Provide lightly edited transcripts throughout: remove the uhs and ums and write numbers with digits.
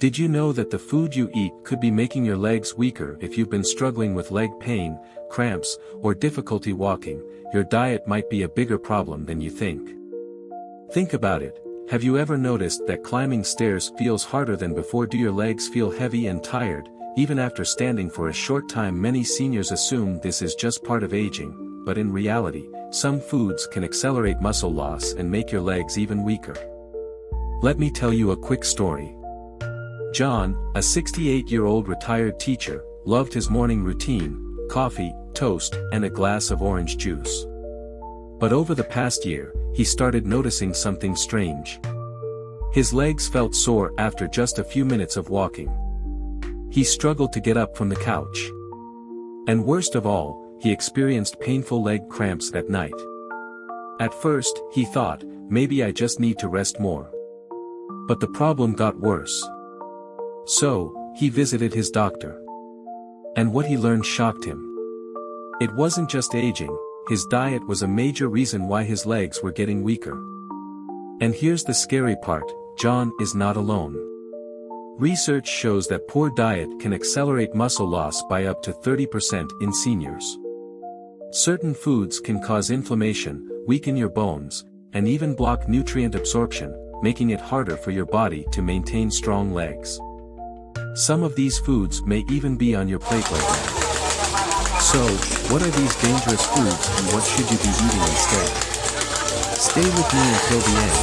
Did you know that the food you eat could be making your legs weaker? If you've been struggling with leg pain, cramps, or difficulty walking, your diet might be a bigger problem than you think. Think about it. Have you ever noticed that climbing stairs feels harder than before? Do your legs feel heavy and tired, even after standing for a short time? Many seniors assume this is just part of aging, but in reality, some foods can accelerate muscle loss and make your legs even weaker. Let me tell you a quick story. John, a 68-year-old retired teacher, loved his morning routine: coffee, toast, and a glass of orange juice. But over the past year, he started noticing something strange. His legs felt sore after just a few minutes of walking. He struggled to get up from the couch. And worst of all, he experienced painful leg cramps at night. At first, he thought, maybe I just need to rest more. But the problem got worse. So, he visited his doctor. And what he learned shocked him. It wasn't just aging, his diet was a major reason why his legs were getting weaker. And here's the scary part: John is not alone. Research shows that poor diet can accelerate muscle loss by up to 30% in seniors. Certain foods can cause inflammation, weaken your bones, and even block nutrient absorption, making it harder for your body to maintain strong legs. Some of these foods may even be on your plate right now. So, what are these dangerous foods and what should you be eating instead? Stay with me until the end,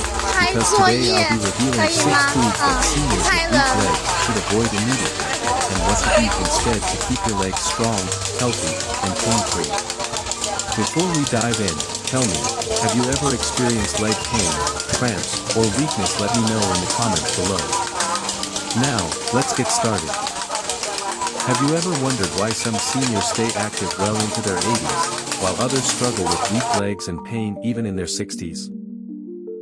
because today I'll be revealing 6 foods that seniors with weak legs should avoid immediately, and what to eat instead to keep your legs strong, healthy, and pain-free. Before we dive in, tell me, have you ever experienced leg pain, cramps, or weakness? Let me know in the comments below. Now, let's get started. Have you ever wondered why some seniors stay active well into their 80s, while others struggle with weak legs and pain even in their 60s?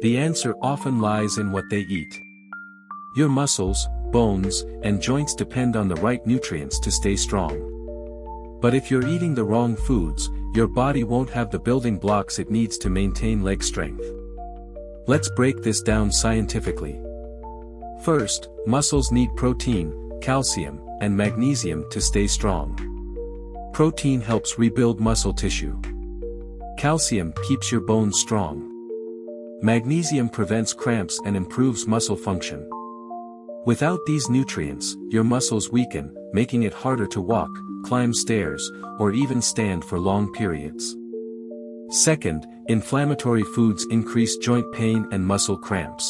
The answer often lies in what they eat. Your muscles, bones, and joints depend on the right nutrients to stay strong. But if you're eating the wrong foods, your body won't have the building blocks it needs to maintain leg strength. Let's break this down scientifically. First, muscles need protein, calcium, and magnesium to stay strong. Protein helps rebuild muscle tissue. Calcium keeps your bones strong. Magnesium prevents cramps and improves muscle function. Without these nutrients, your muscles weaken, making it harder to walk, climb stairs, or even stand for long periods. Second, inflammatory foods increase joint pain and muscle cramps.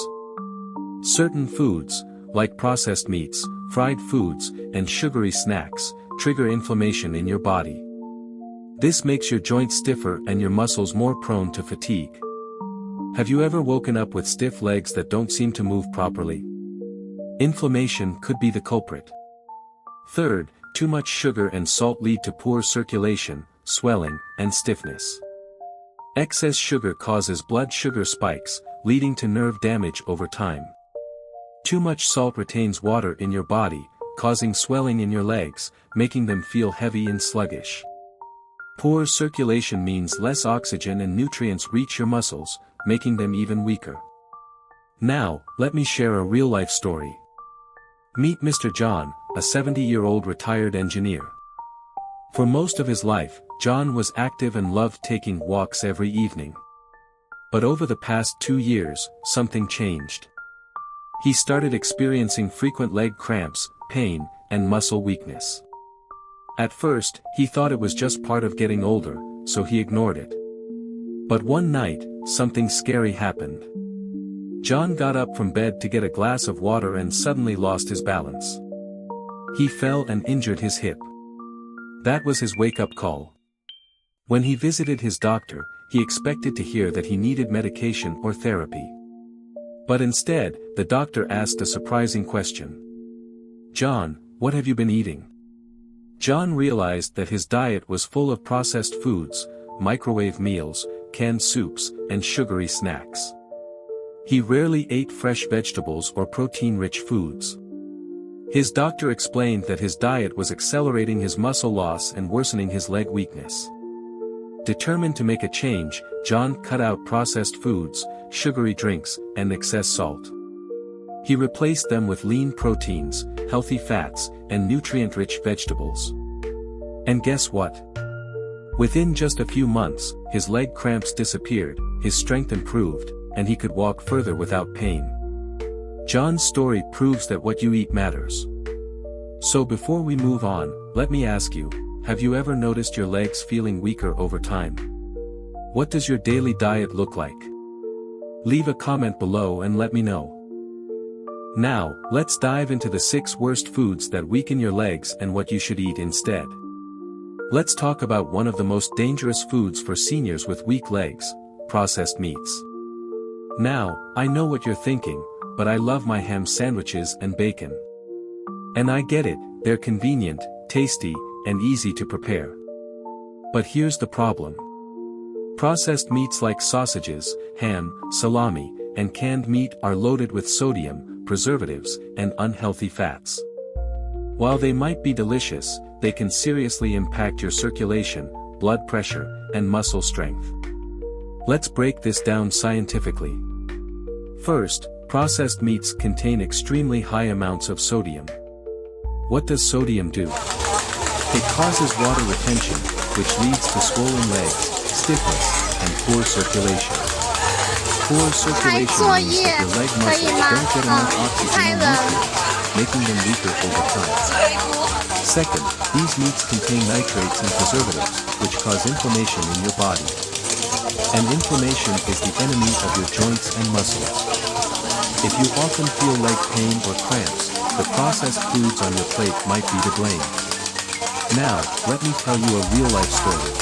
Certain foods, like processed meats, fried foods, and sugary snacks, trigger inflammation in your body. This makes your joints stiffer and your muscles more prone to fatigue. Have you ever woken up with stiff legs that don't seem to move properly? Inflammation could be the culprit. Third, too much sugar and salt lead to poor circulation, swelling, and stiffness. Excess sugar causes blood sugar spikes, leading to nerve damage over time. Too much salt retains water in your body, causing swelling in your legs, making them feel heavy and sluggish. Poor circulation means less oxygen and nutrients reach your muscles, making them even weaker. Now, let me share a real-life story. Meet Mr. John, a 70-year-old retired engineer. For most of his life, John was active and loved taking walks every evening. But over the past 2 years, something changed. He started experiencing frequent leg cramps, pain, and muscle weakness. At first, he thought it was just part of getting older, so he ignored it. But one night, something scary happened. John got up from bed to get a glass of water and suddenly lost his balance. He fell and injured his hip. That was his wake-up call. When he visited his doctor, he expected to hear that he needed medication or therapy. But instead, the doctor asked a surprising question. "John, what have you been eating?" John realized that his diet was full of processed foods, microwave meals, canned soups, and sugary snacks. He rarely ate fresh vegetables or protein-rich foods. His doctor explained that his diet was accelerating his muscle loss and worsening his leg weakness. Determined to make a change, John cut out processed foods, sugary drinks, and excess salt. He replaced them with lean proteins, healthy fats, and nutrient-rich vegetables. And guess what? Within just a few months, his leg cramps disappeared, his strength improved, and he could walk further without pain. John's story proves that what you eat matters. So before we move on, let me ask you, have you ever noticed your legs feeling weaker over time? What does your daily diet look like? Leave a comment below and let me know. Now, let's dive into the 6 worst foods that weaken your legs and what you should eat instead. Let's talk about one of the most dangerous foods for seniors with weak legs, processed meats. Now, I know what you're thinking, but I love my ham sandwiches and bacon. And I get it, they're convenient, tasty, and easy to prepare. But here's the problem. Processed meats like sausages, ham, salami, and canned meat are loaded with sodium, preservatives, and unhealthy fats. While they might be delicious, they can seriously impact your circulation, blood pressure, and muscle strength. Let's break this down scientifically. First, processed meats contain extremely high amounts of sodium. What does sodium do? It causes water retention, which leads to swollen legs, stiffness, and poor circulation. Poor circulation means that your leg muscles don't get enough oxygen and nutrients, making them weaker over time. Second, these meats contain nitrates and preservatives, which cause inflammation in your body. And inflammation is the enemy of your joints and muscles. If you often feel leg pain or cramps, the processed foods on your plate might be to blame. Now, let me tell you a real-life story.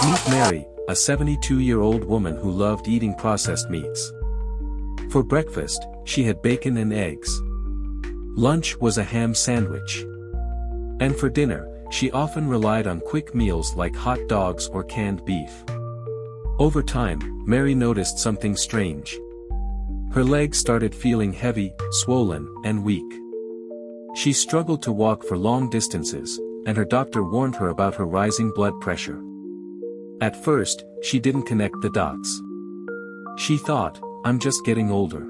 Meet Mary, a 72-year-old woman who loved eating processed meats. For breakfast, she had bacon and eggs. Lunch was a ham sandwich. And for dinner, she often relied on quick meals like hot dogs or canned beef. Over time, Mary noticed something strange. Her legs started feeling heavy, swollen, and weak. She struggled to walk for long distances, and her doctor warned her about her rising blood pressure. At first, she didn't connect the dots. She thought, I'm just getting older.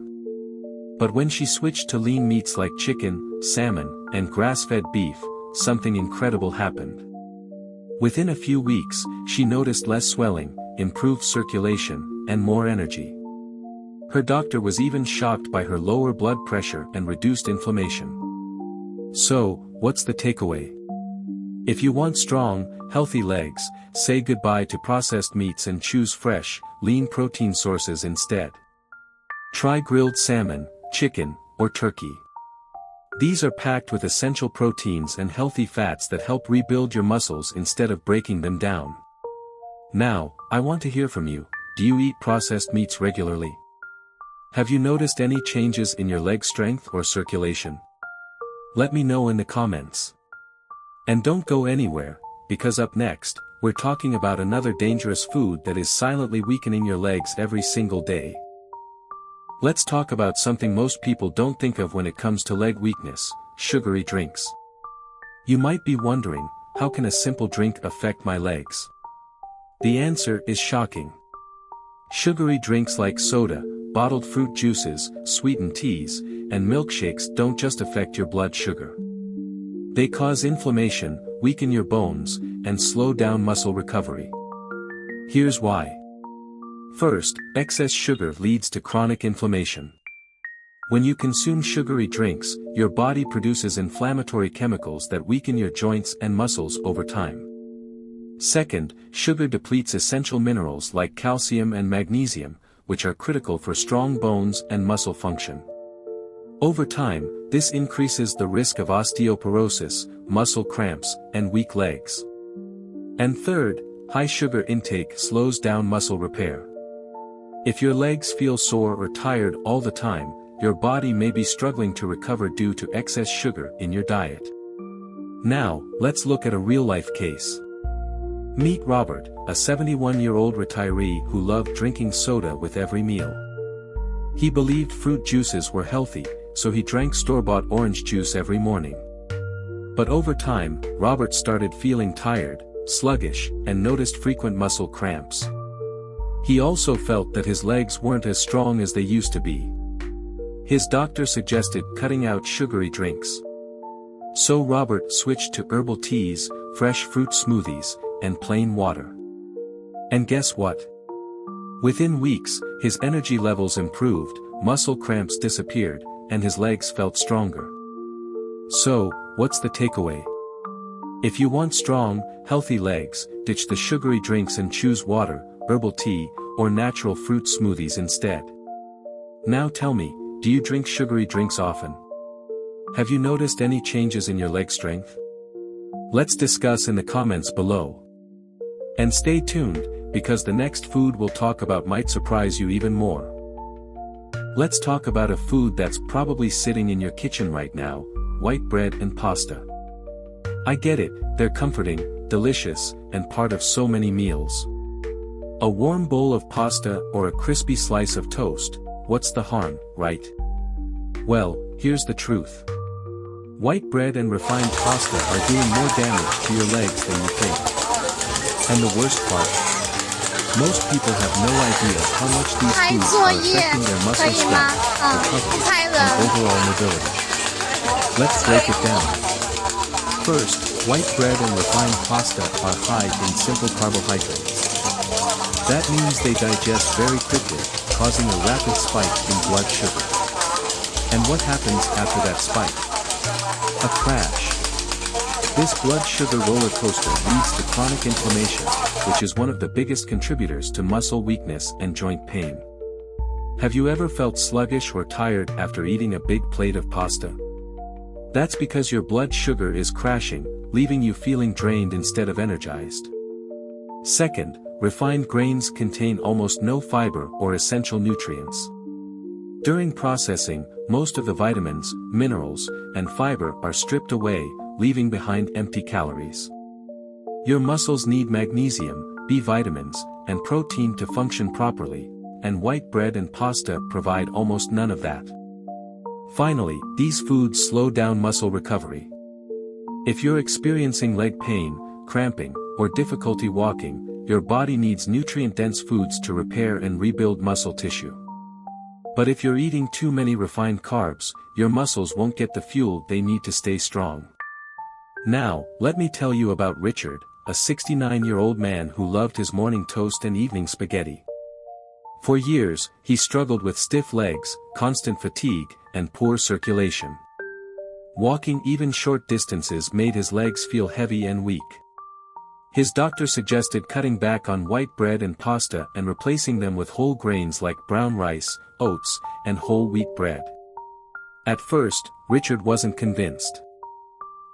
But when she switched to lean meats like chicken, salmon, and grass-fed beef, something incredible happened. Within a few weeks, she noticed less swelling, improved circulation, and more energy. Her doctor was even shocked by her lower blood pressure and reduced inflammation. So, what's the takeaway? If you want strong, healthy legs, say goodbye to processed meats and choose fresh, lean protein sources instead. Try grilled salmon, chicken, or turkey. These are packed with essential proteins and healthy fats that help rebuild your muscles instead of breaking them down. Now, I want to hear from you. Do you eat processed meats regularly? Have you noticed any changes in your leg strength or circulation? Let me know in the comments. And don't go anywhere, because up next, we're talking about another dangerous food that is silently weakening your legs every single day. Let's talk about something most people don't think of when it comes to leg weakness: sugary drinks. You might be wondering, how can a simple drink affect my legs? The answer is shocking. Sugary drinks like soda, bottled fruit juices, sweetened teas, and milkshakes don't just affect your blood sugar. They cause inflammation, weaken your bones, and slow down muscle recovery. Here's why. First, excess sugar leads to chronic inflammation. When you consume sugary drinks, your body produces inflammatory chemicals that weaken your joints and muscles over time. Second, sugar depletes essential minerals like calcium and magnesium, which are critical for strong bones and muscle function. Over time, this increases the risk of osteoporosis, muscle cramps, and weak legs. And third, high sugar intake slows down muscle repair. If your legs feel sore or tired all the time, your body may be struggling to recover due to excess sugar in your diet. Now, let's look at a real-life case. Meet Robert, a 71-year-old retiree who loved drinking soda with every meal. He believed fruit juices were healthy, so he drank store-bought orange juice every morning. But over time, Robert started feeling tired, sluggish, and noticed frequent muscle cramps. He also felt that his legs weren't as strong as they used to be. His doctor suggested cutting out sugary drinks. So Robert switched to herbal teas, fresh fruit smoothies, and plain water. And guess what? Within weeks, his energy levels improved, muscle cramps disappeared, and his legs felt stronger. So, what's the takeaway? If you want strong, healthy legs, ditch the sugary drinks and choose water, herbal tea, or natural fruit smoothies instead. Now tell me, do you drink sugary drinks often? Have you noticed any changes in your leg strength? Let's discuss in the comments below. And stay tuned, because the next food we'll talk about might surprise you even more. Let's talk about a food that's probably sitting in your kitchen right now, white bread and pasta. I get it, they're comforting, delicious, and part of so many meals. A warm bowl of pasta or a crispy slice of toast, what's the harm, right? Well, here's the truth. White bread and refined pasta are doing more damage to your legs than you think. And the worst part? Most people have no idea how much these foods are affecting their muscle strength, recovery, and overall mobility. Let's break it down. First, white bread and refined pasta are high in simple carbohydrates. That means they digest very quickly, causing a rapid spike in blood sugar. And what happens after that spike? A crash. This blood sugar roller coaster leads to chronic inflammation, which is one of the biggest contributors to muscle weakness and joint pain. Have you ever felt sluggish or tired after eating a big plate of pasta? That's because your blood sugar is crashing, leaving you feeling drained instead of energized. Second, refined grains contain almost no fiber or essential nutrients. During processing, most of the vitamins, minerals, and fiber are stripped away, leaving behind empty calories. Your muscles need magnesium, B vitamins, and protein to function properly, and white bread and pasta provide almost none of that. Finally, these foods slow down muscle recovery. If you're experiencing leg pain, cramping, or difficulty walking, your body needs nutrient-dense foods to repair and rebuild muscle tissue. But if you're eating too many refined carbs, your muscles won't get the fuel they need to stay strong. Now, let me tell you about Richard, a 69-year-old man who loved his morning toast and evening spaghetti. For years, he struggled with stiff legs, constant fatigue, and poor circulation. Walking even short distances made his legs feel heavy and weak. His doctor suggested cutting back on white bread and pasta and replacing them with whole grains like brown rice, oats, and whole wheat bread. At first, Richard wasn't convinced.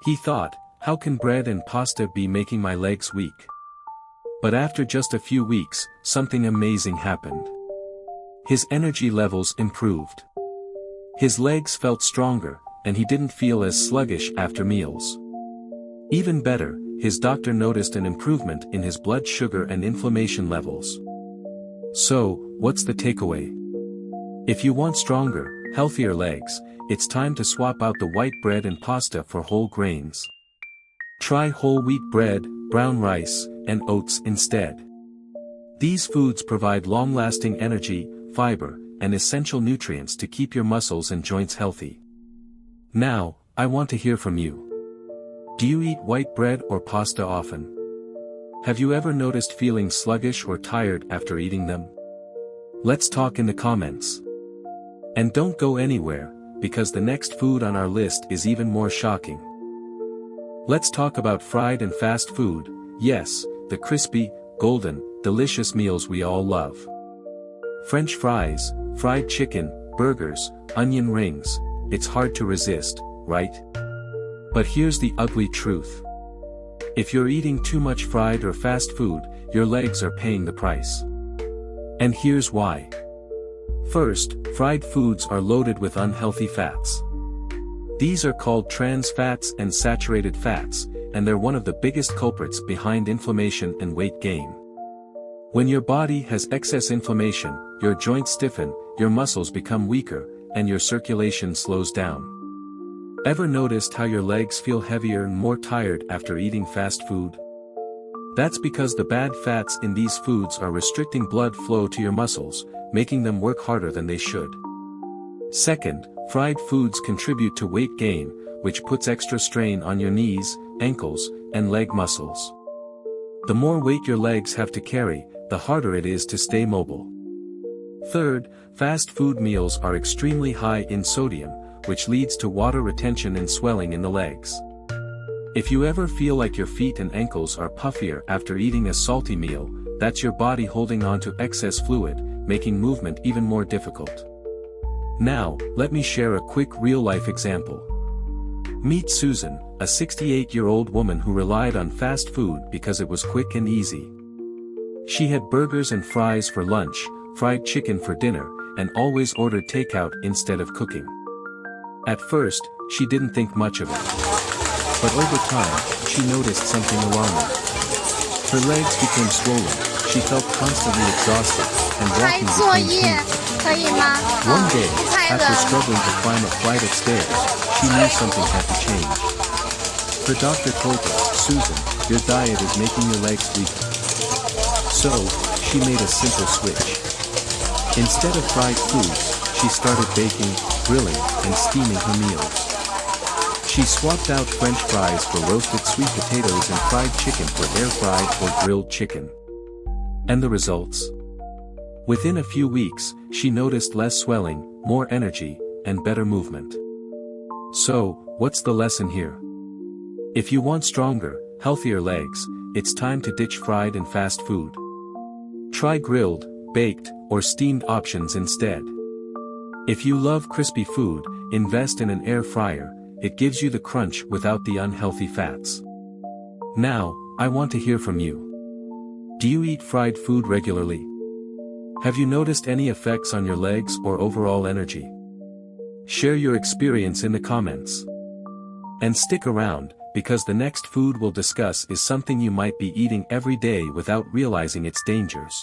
He thought, how can bread and pasta be making my legs weak? But after just a few weeks, something amazing happened. His energy levels improved. His legs felt stronger, and he didn't feel as sluggish after meals. Even better, his doctor noticed an improvement in his blood sugar and inflammation levels. So, what's the takeaway? If you want stronger, healthier legs, it's time to swap out the white bread and pasta for whole grains. Try whole wheat bread, brown rice, and oats instead. These foods provide long-lasting energy, fiber, and essential nutrients to keep your muscles and joints healthy. Now, I want to hear from you. Do you eat white bread or pasta often? Have you ever noticed feeling sluggish or tired after eating them? Let's talk in the comments. And don't go anywhere, because the next food on our list is even more shocking. Let's talk about fried and fast food, yes, the crispy, golden, delicious meals we all love. French fries, fried chicken, burgers, onion rings, it's hard to resist, right? But here's the ugly truth. If you're eating too much fried or fast food, your legs are paying the price. And here's why. First, fried foods are loaded with unhealthy fats. These are called trans fats and saturated fats, and they're one of the biggest culprits behind inflammation and weight gain. When your body has excess inflammation, your joints stiffen, your muscles become weaker, and your circulation slows down. Ever noticed how your legs feel heavier and more tired after eating fast food? That's because the bad fats in these foods are restricting blood flow to your muscles, making them work harder than they should. Second, fried foods contribute to weight gain, which puts extra strain on your knees, ankles, and leg muscles. The more weight your legs have to carry, the harder it is to stay mobile. Third, fast food meals are extremely high in sodium, which leads to water retention and swelling in the legs. If you ever feel like your feet and ankles are puffier after eating a salty meal, that's your body holding on to excess fluid, making movement even more difficult. Now, let me share a quick real-life example. Meet Susan, a 68-year-old woman who relied on fast food because it was quick and easy. She had burgers and fries for lunch, fried chicken for dinner, and always ordered takeout instead of cooking. At first, she didn't think much of it. But over time, she noticed something alarming. Her legs became swollen, she felt constantly exhausted, and walking became painful. One day, after struggling to climb a flight of stairs, she knew something had to change. Her doctor told her, "Susan, your diet is making your legs weaker." So, she made a simple switch. Instead of fried foods, she started baking, grilling, and steaming her meals. She swapped out French fries for roasted sweet potatoes and fried chicken for air-fried or grilled chicken. And the results? Within a few weeks, she noticed less swelling, more energy, and better movement. So, what's the lesson here? If you want stronger, healthier legs, it's time to ditch fried and fast food. Try grilled, baked, or steamed options instead. If you love crispy food, invest in an air fryer, it gives you the crunch without the unhealthy fats. Now, I want to hear from you. Do you eat fried food regularly? Have you noticed any effects on your legs or overall energy? Share your experience in the comments. And stick around, because the next food we'll discuss is something you might be eating every day without realizing its dangers.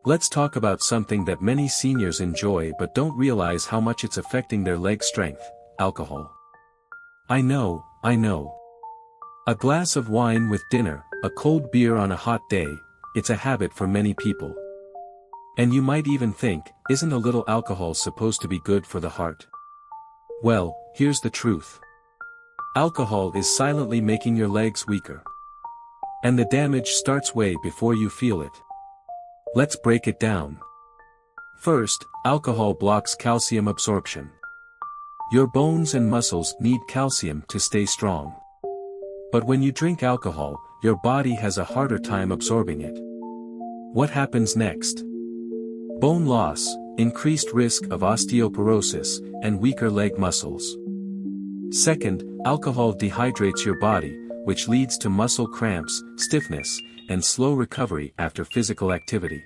Let's talk about something that many seniors enjoy but don't realize how much it's affecting their leg strength: alcohol. I know. A glass of wine with dinner, a cold beer on a hot day, it's a habit for many people. And you might even think, isn't a little alcohol supposed to be good for the heart? Well, here's the truth. Alcohol is silently making your legs weaker. And the damage starts way before you feel it. Let's break it down. First, alcohol blocks calcium absorption. Your bones and muscles need calcium to stay strong. But when you drink alcohol, your body has a harder time absorbing it. What happens next? Bone loss, increased risk of osteoporosis, and weaker leg muscles. Second, alcohol dehydrates your body, which leads to muscle cramps, stiffness, and slow recovery after physical activity.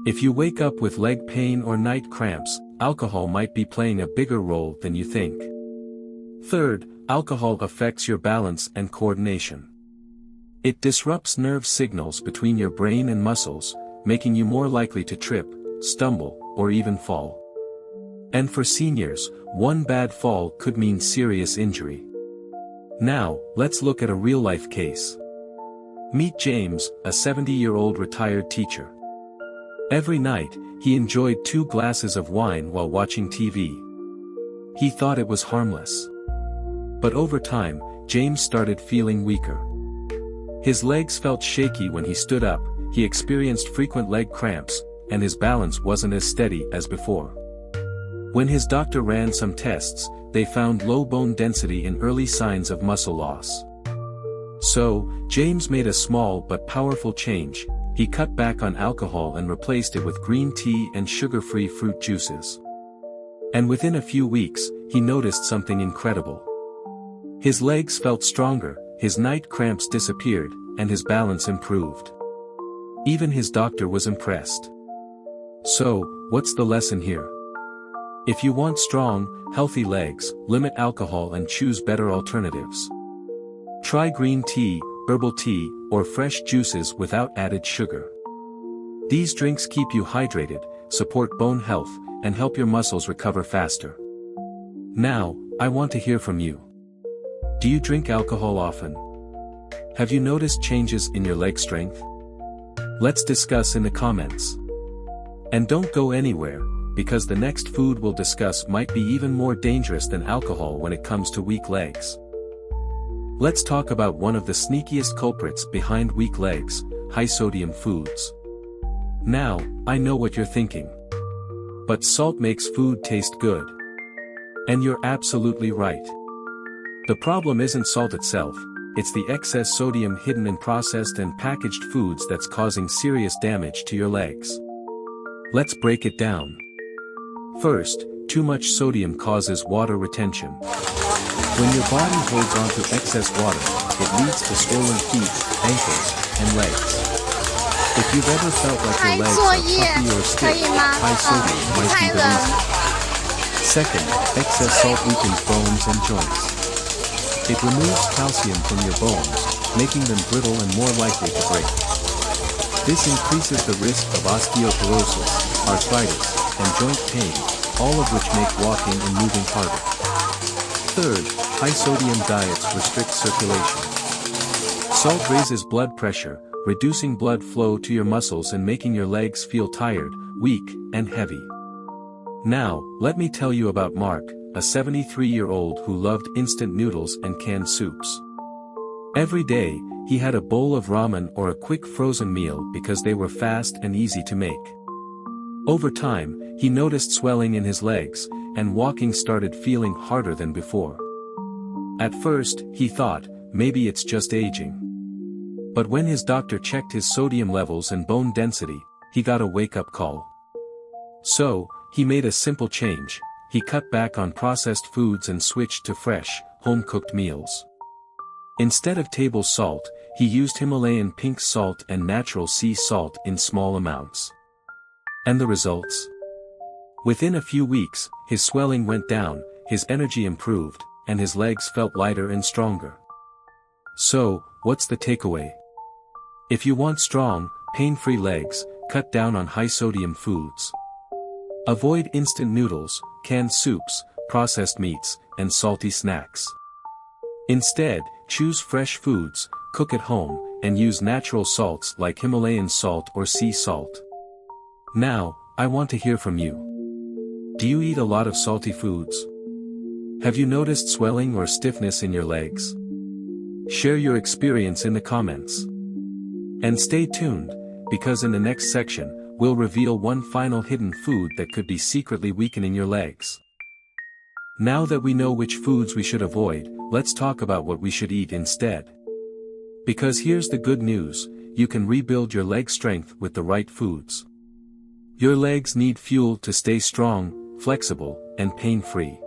If you wake up with leg pain or night cramps, alcohol might be playing a bigger role than you think. Third, alcohol affects your balance and coordination. It disrupts nerve signals between your brain and muscles, making you more likely to trip, stumble, or even fall. And for seniors, one bad fall could mean serious injury. Now, let's look at a real-life case. Meet James, a 70-year-old retired teacher. Every night, he enjoyed 2 glasses of wine while watching TV. He thought it was harmless. But over time, James started feeling weaker. His legs felt shaky when he stood up, he experienced frequent leg cramps, and his balance wasn't as steady as before. When his doctor ran some tests, they found low bone density and early signs of muscle loss. So, James made a small but powerful change. He cut back on alcohol and replaced it with green tea and sugar-free fruit juices. And within a few weeks, he noticed something incredible. His legs felt stronger, his night cramps disappeared, and his balance improved. Even his doctor was impressed. So, what's the lesson here? If you want strong, healthy legs, limit alcohol and choose better alternatives. Try green tea, herbal tea, or fresh juices without added sugar. These drinks keep you hydrated, support bone health, and help your muscles recover faster. Now, I want to hear from you. Do you drink alcohol often? Have you noticed changes in your leg strength? Let's discuss in the comments. And don't go anywhere, because the next food we'll discuss might be even more dangerous than alcohol when it comes to weak legs. Let's talk about one of the sneakiest culprits behind weak legs, high-sodium foods. Now, I know what you're thinking. But salt makes food taste good. And you're absolutely right. The problem isn't salt itself, it's the excess sodium hidden in processed and packaged foods that's causing serious damage to your legs. Let's break it down. First, too much sodium causes water retention. When your body holds onto excess water, it leads to swollen feet, ankles, and legs. If you've ever felt like your legs are puffy or stiff, high sodium might be the reason. Second, excess salt weakens bones and joints. It removes calcium from your bones, making them brittle and more likely to break. This increases the risk of osteoporosis, arthritis, and joint pain, all of which make walking and moving harder. Third, high-sodium diets restrict circulation. Salt raises blood pressure, reducing blood flow to your muscles and making your legs feel tired, weak, and heavy. Now, let me tell you about Mark, a 73-year-old who loved instant noodles and canned soups. Every day, he had a bowl of ramen or a quick frozen meal because they were fast and easy to make. Over time, he noticed swelling in his legs, and walking started feeling harder than before. At first, he thought, maybe it's just aging. But when his doctor checked his sodium levels and bone density, he got a wake-up call. So, he made a simple change. He cut back on processed foods and switched to fresh, home-cooked meals. Instead of table salt, he used Himalayan pink salt and natural sea salt in small amounts. And the results? Within a few weeks, his swelling went down, his energy improved, and his legs felt lighter and stronger. So, what's the takeaway? If you want strong, pain-free legs, cut down on high-sodium foods. Avoid instant noodles, canned soups, processed meats, and salty snacks. Instead, choose fresh foods, cook at home, and use natural salts like Himalayan salt or sea salt. Now, I want to hear from you. Do you eat a lot of salty foods? Have you noticed swelling or stiffness in your legs? Share your experience in the comments. And stay tuned, because in the next section, we'll reveal one final hidden food that could be secretly weakening your legs. Now that we know which foods we should avoid, let's talk about what we should eat instead. Because here's the good news, you can rebuild your leg strength with the right foods. Your legs need fuel to stay strong, flexible, and pain-free.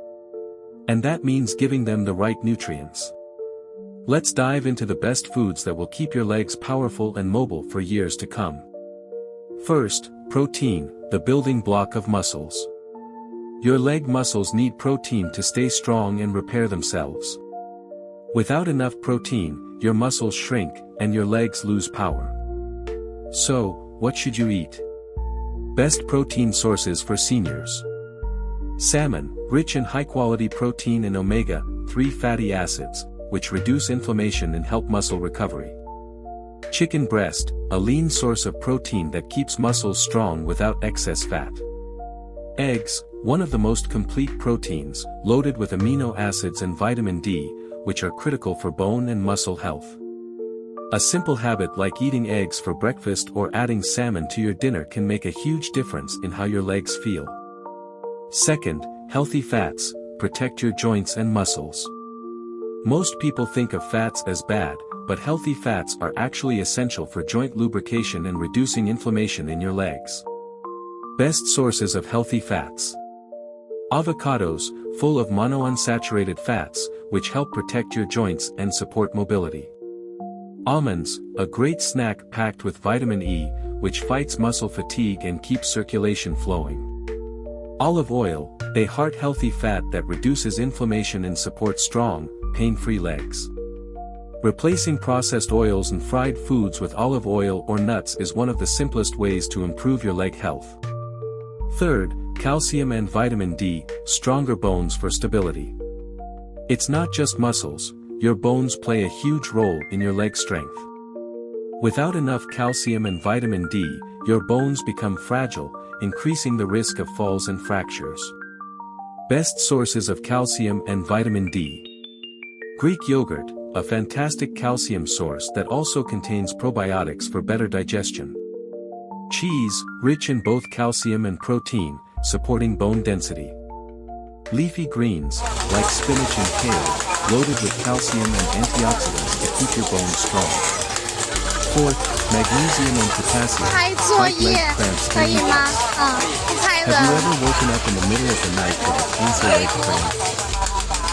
And that means giving them the right nutrients. Let's dive into the best foods that will keep your legs powerful and mobile for years to come. First, protein, the building block of muscles. Your leg muscles need protein to stay strong and repair themselves. Without enough protein, your muscles shrink, and your legs lose power. So, what should you eat? Best protein sources for seniors. Salmon, rich in high-quality protein and omega-3 fatty acids, which reduce inflammation and help muscle recovery. Chicken breast, a lean source of protein that keeps muscles strong without excess fat. Eggs, one of the most complete proteins, loaded with amino acids and vitamin D, which are critical for bone and muscle health. A simple habit like eating eggs for breakfast or adding salmon to your dinner can make a huge difference in how your legs feel. Second, healthy fats, protect your joints and muscles. Most people think of fats as bad, but healthy fats are actually essential for joint lubrication and reducing inflammation in your legs. Best sources of healthy fats. Avocados, full of monounsaturated fats, which help protect your joints and support mobility. Almonds, a great snack packed with vitamin E, which fights muscle fatigue and keeps circulation flowing. Olive oil, a heart-healthy fat that reduces inflammation and supports strong, pain-free legs. Replacing processed oils and fried foods with olive oil or nuts is one of the simplest ways to improve your leg health. Third, calcium and vitamin D, stronger bones for stability. It's not just muscles, your bones play a huge role in your leg strength. Without enough calcium and vitamin D, your bones become fragile, increasing the risk of falls and fractures. Best sources of calcium and vitamin D. Greek yogurt, a fantastic calcium source that also contains probiotics for better digestion. Cheese, rich in both calcium and protein, supporting bone density. Leafy greens, like spinach and kale, loaded with calcium and antioxidants to keep your bones strong. Fourth, magnesium and potassium. 拍作业可以吗？拍 Have you 了。 ever woken up in the middle of the night with a painful leg cramp?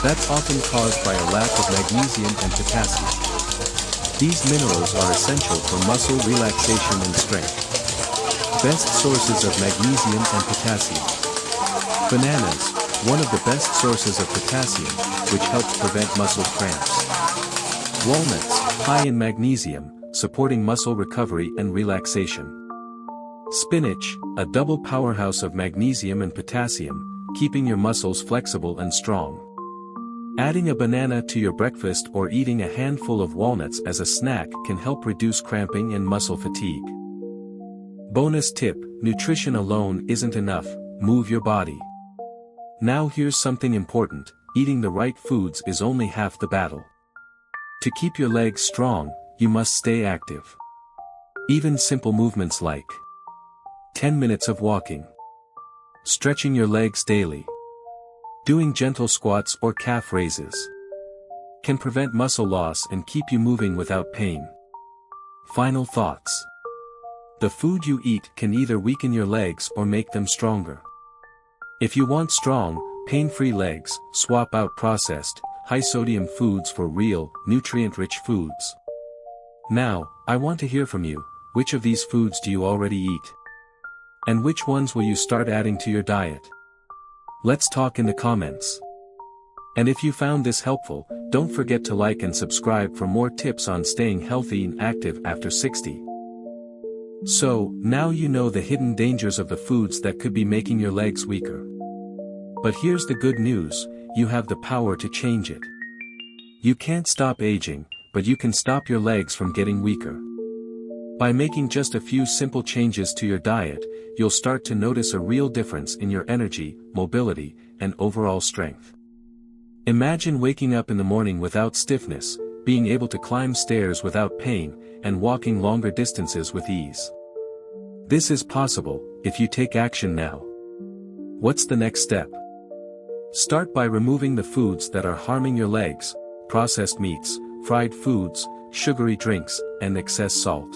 That's often caused by a lack of magnesium and potassium. These minerals are essential for muscle relaxation and strength. Best sources of magnesium and potassium. Bananas, one of the best sources of potassium, which helps prevent muscle cramps. Walnuts, high in magnesium, supporting muscle recovery and relaxation. Spinach, a double powerhouse of magnesium and potassium, keeping your muscles flexible and strong. Adding a banana to your breakfast or eating a handful of walnuts as a snack can help reduce cramping and muscle fatigue. Bonus tip, nutrition alone isn't enough, move your body. Now here's something important, eating the right foods is only half the battle. To keep your legs strong, you must stay active. Even simple movements like 10 minutes of walking, stretching your legs daily, doing gentle squats or calf raises can prevent muscle loss and keep you moving without pain. Final thoughts. The food you eat can either weaken your legs or make them stronger. If you want strong, pain-free legs, swap out processed, high-sodium foods for real, nutrient-rich foods. Now, I want to hear from you, which of these foods do you already eat? And which ones will you start adding to your diet? Let's talk in the comments. And if you found this helpful, don't forget to like and subscribe for more tips on staying healthy and active after 60. So, now you know the hidden dangers of the foods that could be making your legs weaker. But here's the good news, you have the power to change it. You can't stop aging, but you can stop your legs from getting weaker. By making just a few simple changes to your diet, you'll start to notice a real difference in your energy, mobility, and overall strength. Imagine waking up in the morning without stiffness, being able to climb stairs without pain, and walking longer distances with ease. This is possible, if you take action now. What's the next step? Start by removing the foods that are harming your legs, processed meats, fried foods, sugary drinks, and excess salt.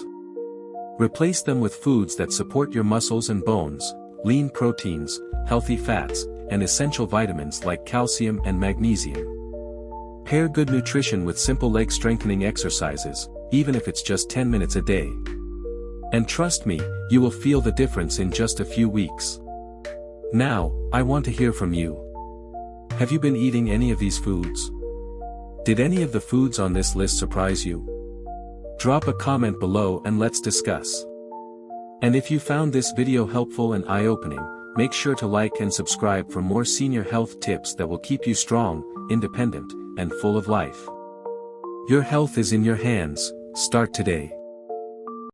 Replace them with foods that support your muscles and bones, lean proteins, healthy fats, and essential vitamins like calcium and magnesium. Pair good nutrition with simple leg strengthening exercises, even if it's just 10 minutes a day. And trust me, you will feel the difference in just a few weeks. Now, I want to hear from you. Have you been eating any of these foods? Did any of the foods on this list surprise you? Drop a comment below and let's discuss. And if you found this video helpful and eye-opening, make sure to like and subscribe for more senior health tips that will keep you strong, independent, and full of life. Your health is in your hands, start today.